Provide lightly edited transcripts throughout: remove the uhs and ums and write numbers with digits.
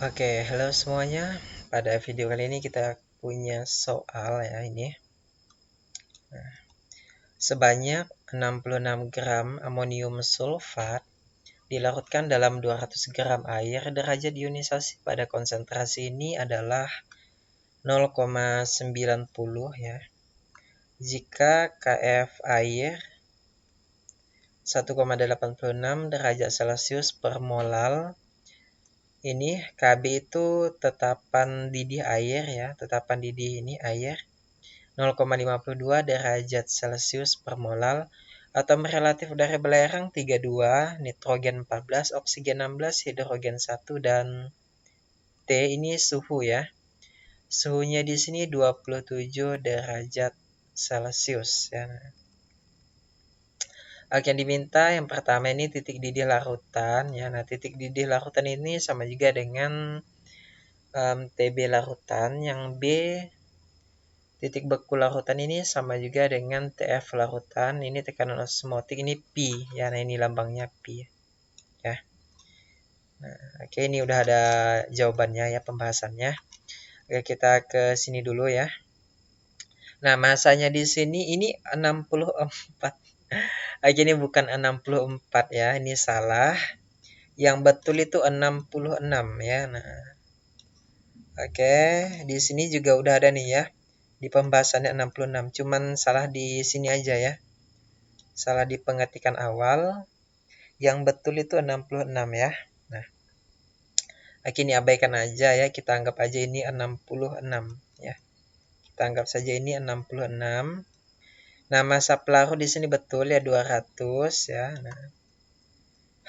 Oke, halo semuanya. Pada video kali ini kita punya soal ya ini. Sebanyak 66 gram amonium sulfat dilarutkan dalam 200 gram air. Derajat ionisasi pada konsentrasi ini adalah 0,90 ya. Jika Kf air 1,86 derajat Celcius per molal, ini Kb itu tetapan didih air ya, tetapan didih ini air 0,52 derajat Celcius per molal. Atom relatif dari belerang 32, nitrogen 14, oksigen 16, hidrogen 1 dan T ini suhu ya. Suhunya di sini 27 derajat Celcius ya. Oke, yang diminta yang pertama ini titik didih larutan ya. Nah, titik didih larutan ini sama juga dengan TB larutan. Yang B titik beku larutan ini sama juga dengan TF larutan. Ini tekanan osmotik, ini Pi ya. Nah, ini lambangnya Pi ya. Nah, oke, ini udah ada jawabannya ya, pembahasannya. Oke, kita ke sini dulu ya. Nah, masanya di sini ini 64. Oke, ini bukan 64 ya, ini salah. Yang betul itu 66 ya. Nah, oke, di sini juga udah ada nih ya. Di pembahasannya 66, cuman salah di sini aja ya. Salah di pengetikan awal. Yang betul itu 66 ya. Nah, oke, ini abaikan aja ya. Kita anggap aja ini 66 ya. Kita anggap saja ini 66. Nah, massa pelarut di sini betul ya 200 ya. Nah,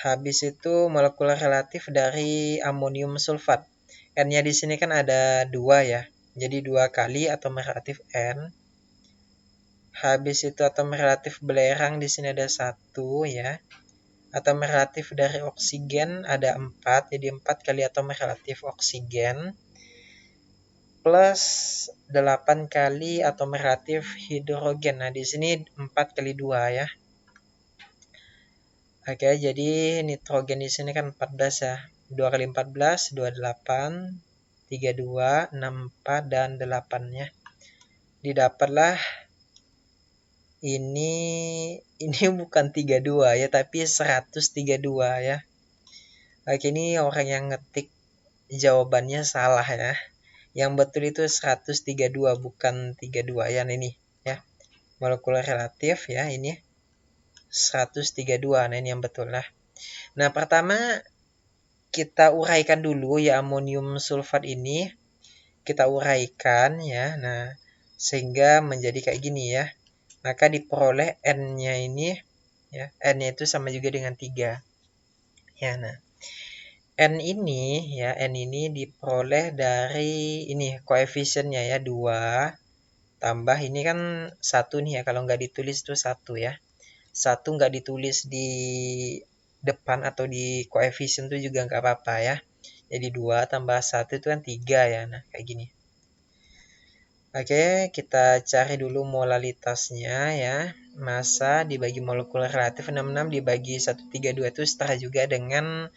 habis itu molekular relatif dari amonium sulfat. N-nya di sini kan ada 2 ya. Jadi 2 kali atom relatif N. Habis itu atom relatif belerang di sini ada 1 ya. Atom relatif dari oksigen ada 4. Jadi 4 kali atom relatif oksigen. Plus 8 kali atom relatif hidrogen. Nah, di sini 4 kali 2 ya. Oke, jadi nitrogen di sini kan 14 ya. 2 kali 14, 28, 32, 64, dan 8 ya. Didapatlah ini bukan 32 ya, tapi 132 ya. Oke, ini orang yang ngetik jawabannya salah ya. Yang betul itu 132, bukan 32 ya. Ini ya, molekular relatif ya, ini 132. Nah, ini yang betul lah. Nah, pertama kita uraikan dulu ya amonium sulfat ini. Kita uraikan ya. Nah, sehingga menjadi kayak gini ya. Maka diperoleh N-nya ini ya. N-nya itu sama juga dengan 3. Ya, nah. N ini diperoleh dari ini koefisiennya ya 2 tambah ini kan 1 nih ya, kalau nggak ditulis itu 1 ya. 1 nggak ditulis di depan atau di koefisien itu juga nggak apa-apa ya. Jadi 2 tambah 1 itu kan 3 ya. Nah, kayak gini. Oke, kita cari dulu molalitasnya ya. Massa dibagi molekular relatif 66 dibagi 132 itu setara juga dengan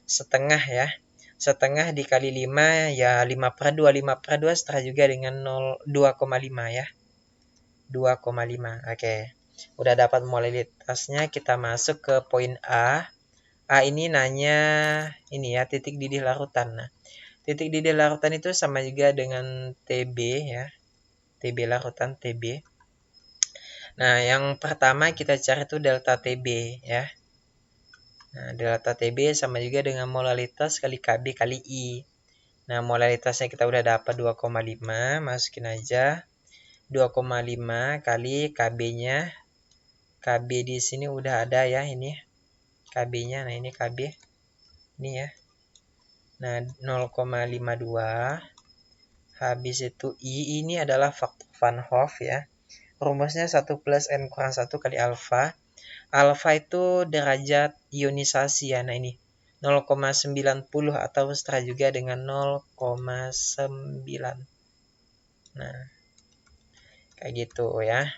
setengah ya. Setengah dikali 5 ya 5/2. 5/2 setara juga dengan 2,5 ya. 2,5. Oke. Udah dapat molalitasnya, kita masuk ke poin A. A ini nanya ini ya, titik didih larutan. Nah, titik didih larutan itu sama juga dengan TB ya. TB larutan TB. Nah, yang pertama kita cari itu delta TB ya. Nah, delta TB sama juga dengan molalitas kali KB kali I. Nah, molalitasnya kita udah dapat 2,5, masukin aja. 2,5 kali KB-nya. KB di sini udah ada ya ini. KB-nya, nah ini KB. Ini ya. Nah, 0,52. Habis itu I ini adalah faktor Van Hoff ya. Rumusnya 1 plus N kurang 1 kali alfa. Alfa itu derajat ionisasi ya. Nah, ini 0,90 atau setara juga dengan 0,9. Nah, kayak gitu ya.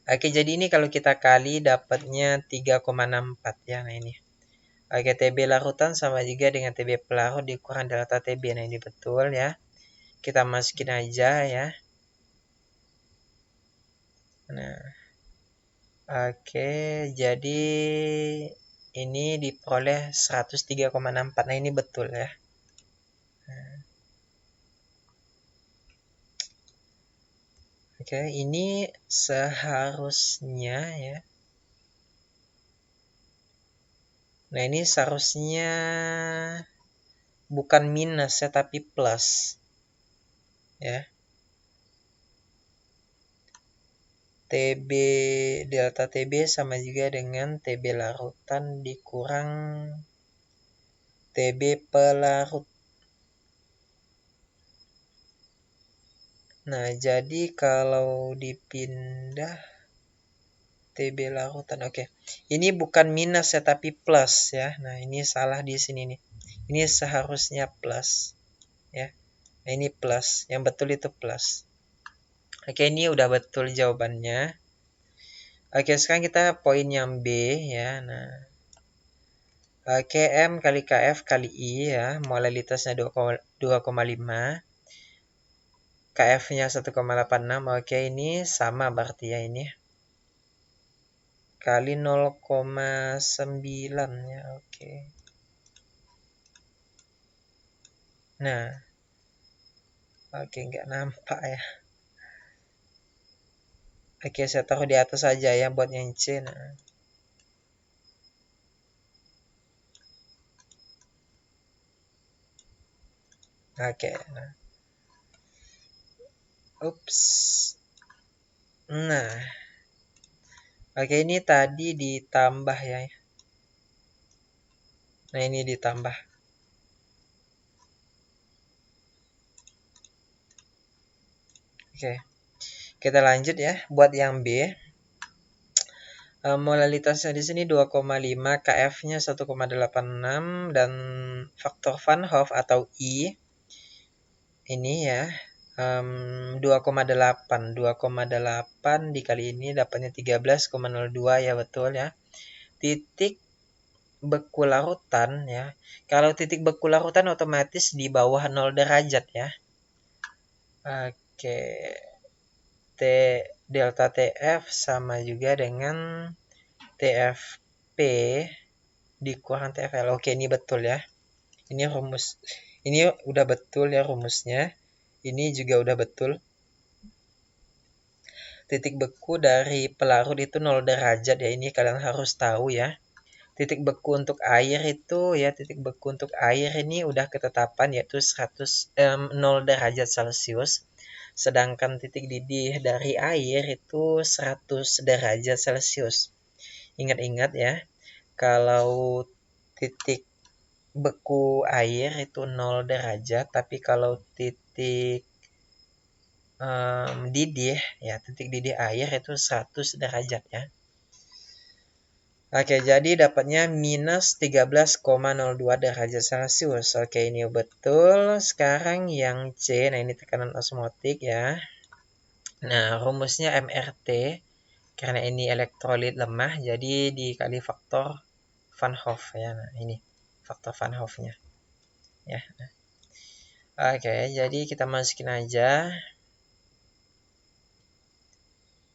Oke, jadi ini kalau kita kali dapatnya 3,64 ya. Nah, ini. Oke, TB larutan sama juga dengan TB pelarut dikurang delta TB. Nah, ini betul ya. Kita masukin aja ya. Nah, oke, jadi ini diperoleh 103,64. Nah, ini betul ya. Oke, ini seharusnya ya. Nah, ini seharusnya bukan minus ya, tapi plus. Ya. TB delta TB sama juga dengan TB larutan dikurang TB pelarut. Nah, jadi kalau dipindah TB larutan, oke. Ini bukan minus ya, tapi plus ya. Nah, ini salah di sini nih. Ini seharusnya plus ya. Nah, ini plus. Yang betul itu plus. Oke, ini udah betul jawabannya. Oke, sekarang kita poin yang B ya. Nah, KM kali KF kali I ya. Molalitasnya 2,5. KF-nya 1,86. Oke, ini sama berarti ya ini. Kali 0,9 ya. Oke. Nah. Oke, nggak nampak ya. Oke, saya taruh di atas aja ya buat yang C. Nah. Oke. Nah. Ups. Nah. Oke, ini tadi ditambah ya. Nah, ini ditambah. Oke. Kita lanjut ya buat yang B. Molalitasnya di sini 2,5, KF-nya 1,86 dan faktor Van Hoff atau I ini ya 2,8 dikali ini dapatnya 13,02 ya, betul ya. Titik beku larutan ya. Kalau titik beku larutan otomatis di bawah 0 derajat ya. Oke. Delta TF sama juga dengan TFP dikurang TFL. Oke, ini betul ya. Ini rumus. Ini udah betul ya rumusnya. Ini juga udah betul. Titik beku dari pelarut itu 0 derajat ya. Ini kalian harus tahu ya. Titik beku untuk air itu ya, titik beku untuk air ini udah ketetapan yaitu 0 derajat Celcius. Sedangkan titik didih dari air itu 100 derajat Celcius. Ingat-ingat ya, kalau titik beku air itu 0 derajat, tapi kalau titik didih ya, titik didih air itu 100 derajat ya. Oke, jadi dapatnya minus 13,02 derajat Celcius. Oke, ini betul. Sekarang yang C, nah ini tekanan osmotik ya. Nah, rumusnya MRT. Karena ini elektrolit lemah, jadi dikali faktor Van Hoff ya. Nah, ini faktor Van Hoff-nya. Ya. Oke, jadi kita masukin aja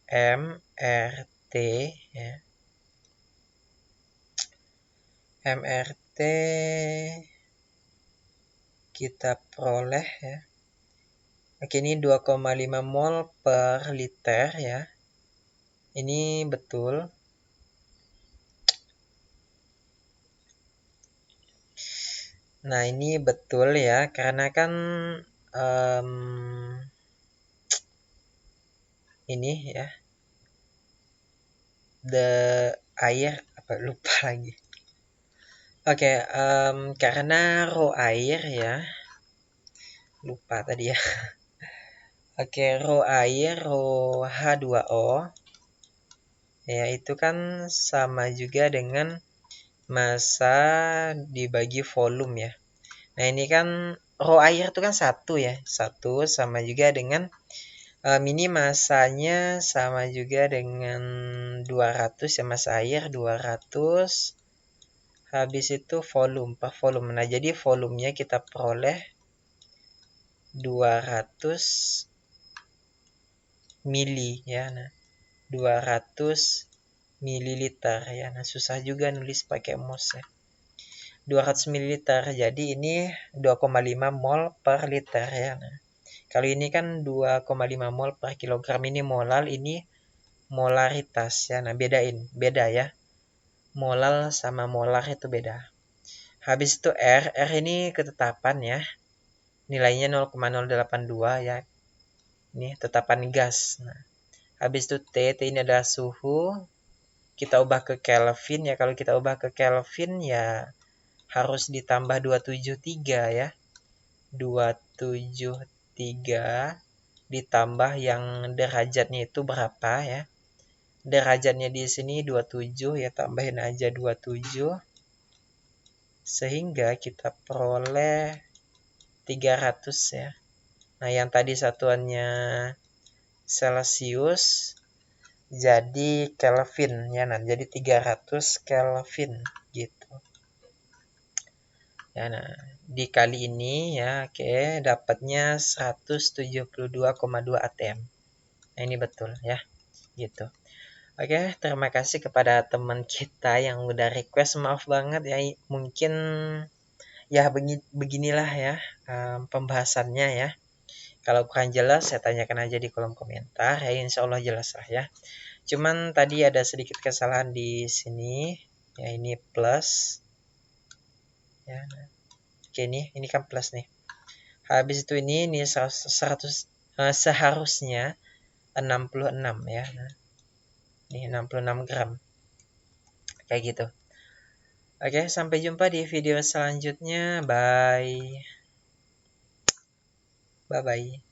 MRT ya. MRT kita peroleh ya. Oke, ini 2,5 mol per liter ya. Ini betul. Nah, ini betul ya, karena kan ini ya. Air apa lupa lagi. Oke, karena rho air ya. Lupa tadi ya. Oke, rho air, rho H2O. Ya, itu kan sama juga dengan massa dibagi volume ya. Nah, ini kan rho air itu kan 1 ya. 1 sama juga dengan ini massanya sama juga dengan 200 ya, massa air 200 Habis itu volume, per volume. Nah, jadi volumenya kita peroleh 200 mili ya. Nah, 200 mililiter ya. Nah, susah juga nulis pakai mouse ya. 200 mililiter. Jadi ini 2,5 mol per liter ya. Nah, kalau ini kan 2,5 mol per kilogram, ini molal, ini molaritas ya. Nah, beda ya. Molal sama molar itu beda. Habis itu R ini ketetapan ya. Nilainya 0,082 ya. Ini tetapan gas. Nah, habis itu T ini adalah suhu. Kita ubah ke Kelvin ya. Kalau kita ubah ke Kelvin ya harus ditambah 273 ya. 273 ditambah yang derajatnya itu berapa ya. Derajatnya di sini 27 ya, tambahin aja 27. Sehingga kita peroleh 300 ya. Nah, yang tadi satuannya Celsius jadi Kelvin ya. Nah, jadi 300 Kelvin gitu. Ya, nah, dikali ini ya, oke, dapatnya 172,2 atm. Nah, ini betul ya, gitu. Oke, terima kasih kepada teman kita yang udah request. Maaf banget ya, mungkin ya beginilah ya pembahasannya ya. Kalau kurang jelas, saya tanyakan aja di kolom komentar. Ya, insya Allah jelas lah ya. Cuman tadi ada sedikit kesalahan di sini. Ya, ini plus. Ya, nah. Oke, ini kan plus nih. Habis itu ini 100 seharusnya 66 ya. Nah, ini 66 gram. Kayak gitu. Oke, sampai jumpa di video selanjutnya. Bye. Bye-bye.